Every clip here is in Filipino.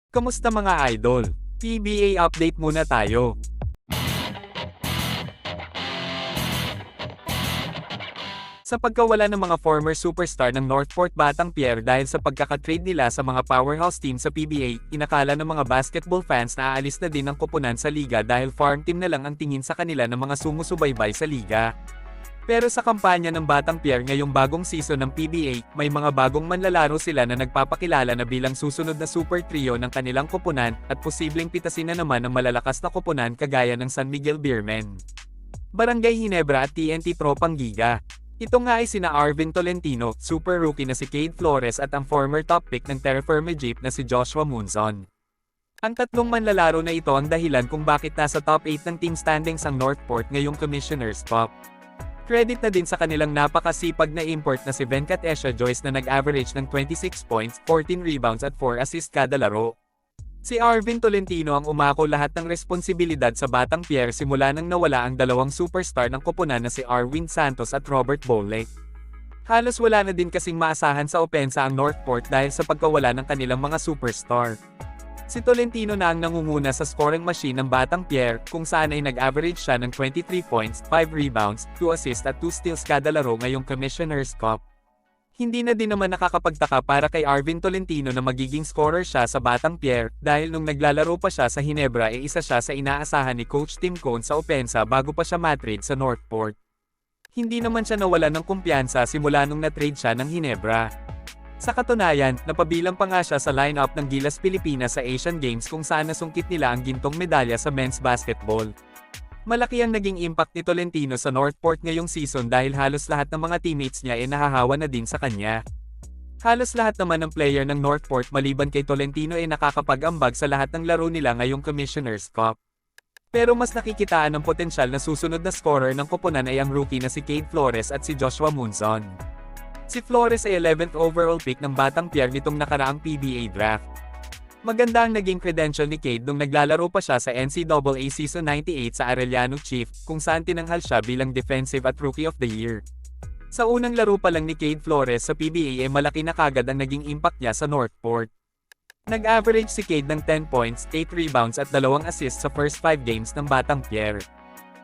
Kamusta mga idol? PBA update muna tayo. Sa pagkawala ng mga former superstar ng Northport Batang Pier dahil sa pagkakatrade nila sa mga powerhouse team sa PBA, inakala ng mga basketball fans na aalis na din ang koponan sa liga dahil farm team na lang ang tingin sa kanila ng mga sumusubaybay sa liga. Pero sa kampanya ng Batang Pier ngayong bagong season ng PBA, may mga bagong manlalaro sila na nagpapakilala na bilang susunod na super trio ng kanilang koponan at posibleng pitasin na naman ang malalakas na koponan kagaya ng San Miguel Beermen, Barangay Ginebra at TNT Tropang Giga. Ito nga ay sina Arvin Tolentino, super rookie na si Cade Flores at ang former top pick ng Terra Firma Jeep na si Joshua Munzon. Ang tatlong manlalaro na ito ang dahilan kung bakit nasa top 8 ng team standings ang Northport ngayong Commissioner's Cup. Credit na din sa kanilang napakasipag na import na si Venkat Esha Joyce na nag-average ng 26 points, 14 rebounds at 4 assists kada laro. Si Arvin Tolentino ang umako lahat ng responsibilidad sa Batang Pier simula nang nawala ang dalawang superstar ng koponan na si Arwin Santos at Robert Bolek. Halos wala na din kasing maasahan sa opensa ang Northport dahil sa pagkawala ng kanilang mga superstar. Si Tolentino na ang nangunguna sa scoring machine ng Batang Pier, kung saan ay nag-average siya ng 23 points, 5 rebounds, 2 assists at 2 steals kada laro ngayong Commissioner's Cup. Hindi na din naman nakakapagtaka para kay Arvin Tolentino na magiging scorer siya sa Batang Pier, dahil nung naglalaro pa siya sa Ginebra isa siya sa inaasahan ni Coach Tim Cone sa opensa bago pa siya matrade sa Northport. Hindi naman siya nawalan ng kumpiyansa simula nung na-trade siya ng Ginebra. Sa katunayan, napabilang pa nga siya sa lineup ng Gilas Pilipinas sa Asian Games kung saan nasungkit nila ang gintong medalya sa men's basketball. Malaki ang naging impact ni Tolentino sa Northport ngayong season dahil halos lahat ng mga teammates niya ay nahahawa na din sa kanya. Halos lahat naman ng player ng Northport maliban kay Tolentino ay nakakapag-ambag sa lahat ng laro nila ngayong Commissioner's Cup. Pero mas nakikitaan ng potensyal na susunod na scorer ng koponan ay ang rookie na si Cade Flores at si Joshua Munzon. Si Flores ay 11th overall pick ng Batang Pier nitong nakaraang PBA draft. Maganda ang naging credential ni Cade nung naglalaro pa siya sa NCAA Season 98 sa Arellano Chief, kung saan tinanghal siya bilang Defensive at Rookie of the Year. Sa unang laro pa lang ni Cade Flores sa PBA ay malaki na kagad ang naging impact niya sa Northport. Nag-average si Cade ng 10 points, 8 rebounds at 2 assists sa first 5 games ng Batang Pier.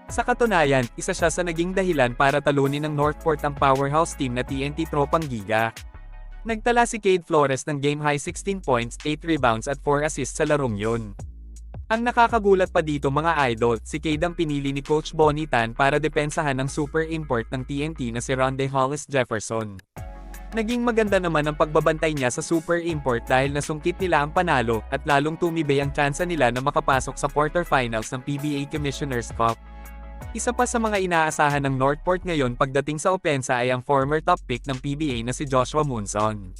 Sa katunayan, isa siya sa naging dahilan para talunin ng Northport ang powerhouse team na TNT Tropang Giga. Nagtala si Cade Flores ng game-high 16 points, 8 rebounds at 4 assists sa larong yun. Ang nakakagulat pa dito mga idol, si Cade ang pinili ni Coach Bonnie Tan para depensahan ng super import ng TNT na si Rondae Hollis Jefferson. Naging maganda naman ang pagbabantay niya sa super import dahil nasungkit nila ang panalo at lalong tumibay ang tsansa nila na makapasok sa quarterfinals ng PBA Commissioner's Cup. Isa pa sa mga inaasahan ng Northport ngayon pagdating sa opensa ay ang former top pick ng PBA na si Joshua Munzon.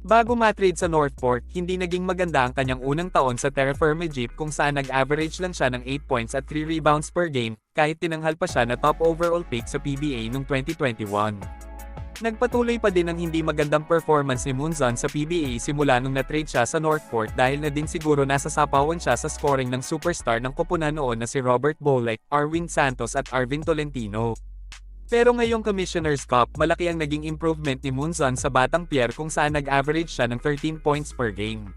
Bago matrade sa Northport, hindi naging maganda ang kanyang unang taon sa Terra Firma Jeep kung saan nag-average lang siya ng 8 points at 3 rebounds per game, kahit tinanghal pa siya na top overall pick sa PBA noong 2021. Nagpatuloy pa din ang hindi magandang performance ni Munzon sa PBA simula nung na-trade siya sa Northport dahil na din siguro nasasapawan siya sa scoring ng superstar ng koponan noon na si Robert Bolek, Arwin Santos at Arvin Tolentino. Pero ngayong Commissioner's Cup, malaki ang naging improvement ni Munzon sa Batang Pier kung saan nag-average siya ng 13 points per game.